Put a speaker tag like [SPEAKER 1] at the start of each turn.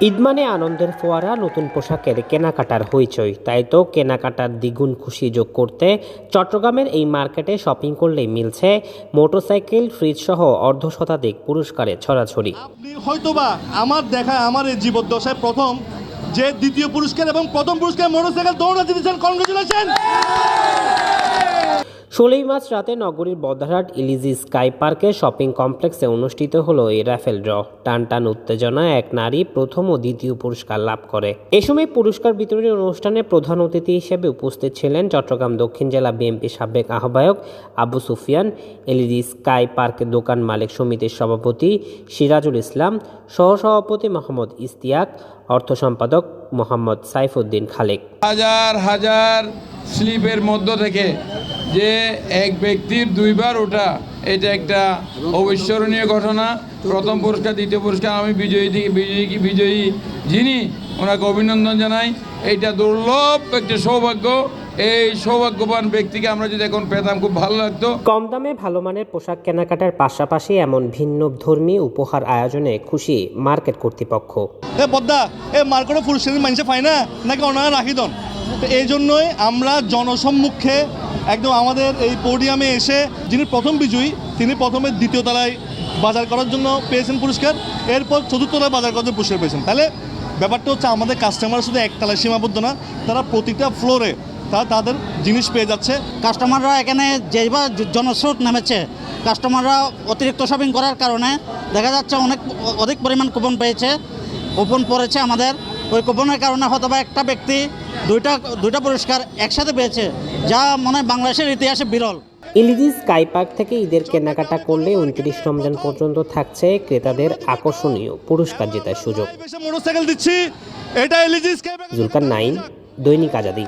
[SPEAKER 1] ঈদ মানে আনন্দের ফোয়ারা, নতুন পোশাকের কেনাকাটার হইচই। তাই তো কেনাকাটার দ্বিগুণ খুশি যোগ করতে চট্টগ্রামের এই মার্কেটে শপিং করলেই মিলছে মোটরসাইকেল, ফ্রিজ সহ অর্ধশতাধিক পুরস্কারের ছড়াছড়ি।
[SPEAKER 2] আপনি হয়তোবা আমার এই জীবদ্দশায় প্রথম যে দ্বিতীয় পুরস্কার এবং প্রথম পুরস্কার মোটরসাইকেল দৌড়া জিতেছেন। কনগ্রেচুলেশন।
[SPEAKER 1] 16 মার্চ রাতে নগরীর বদ্রাহাট ইলিজি স্কাই পার্কে শপিং কমপ্লেক্সে অনুষ্ঠিত হলো এই রাফেল ড্র। টান টান উত্তেজনায় এক নারী প্রথম ও দ্বিতীয় পুরস্কার লাভ করে। এ সময় পুরস্কার বিতরণী অনুষ্ঠানে প্রধান অতিথি হিসেবে উপস্থিত ছিলেন চট্টগ্রাম দক্ষিণ জেলা বিএনপি সাবেক আহ্বায়ক আবু সুফিয়ান, এলইডি স্কাই পার্কের দোকান মালিক সমিতির সভাপতি সিরাজুল ইসলাম, সহসভাপতি মোহাম্মদ ইস্তিয়াক, অর্থ সম্পাদক মোহাম্মদ সাইফুদ্দিন খালেক।
[SPEAKER 3] হাজার হাজার স্লিপের মধ্য থেকে যে এক ব্যক্তির দুইবার ওঠা, এটা একটা অবিস্মরণীয় ঘটনা। প্রথম পুরস্কার, দ্বিতীয় পুরস্কার আমি বিজয়ী যিনি, ওনাকে অভিনন্দন জানাই। এইটা দুর্লভ একটা সৌভাগ্য। এই সৌভাগ্যবান ব্যক্তিকে আমরা যদি এখন পেতাম খুব ভালো লাগতো।
[SPEAKER 1] কম দামে ভালো মানের পোশাক কেনাকাটার পাশাপাশি এমন ভিন্ন ধর্মী উপহার আয়োজনে খুশি মার্কেট কর্তৃপক্ষ।
[SPEAKER 2] পদ্মা মার্কেটে পুরস্কার মানুষে পায় না নাকি ওনারা রাখি দেন। তো এই জন্যই আমরা জনসম্মুখে একদম আমাদের এই পোডিয়ামে এসে যিনি প্রথম বিজয়ী, তিনি প্রথমে দ্বিতীয় তলায় বাজার করার জন্য পেয়েছেন পুরস্কার, এরপর চতুর্থ তলায় বাজার করার জন্য পুরস্কার পেয়েছেন। তাহলে ব্যাপারটা হচ্ছে আমাদের কাস্টমার শুধু একতলায় সীমাবদ্ধ না, তারা প্রতিটা ফ্লোরে তাদের জিনিস পেয়ে যাচ্ছে।
[SPEAKER 4] কাস্টমাররা এখানে যেভাবে জনস্রোত নেমেছে, কাস্টমাররা অতিরিক্ত শপিং করার কারণে দেখা যাচ্ছে অধিক পরিমাণ কুপন পেয়েছে, কুপন পড়েছে আমাদের। ওই কুপনের কারণে হয়তো বা একটা ব্যক্তি দুইটা পুরস্কার একসাথে পেয়েছে, যা মনে হয় বাংলাদেশের ইতিহাসে বিরল।
[SPEAKER 1] ইলিজি স্কাই পার্ক থেকে ঈদের কেনাকাটা করলে 29 রমজান পর্যন্ত থাকছে ক্রেতাদের আকর্ষণীয় পুরস্কার জেতার সুযোগ।
[SPEAKER 2] মোটরসাইকেল দিচ্ছি, এটা ইলিজি স্কাই পার্ক।
[SPEAKER 1] জুলকার 9, দৈনিক আজাদী।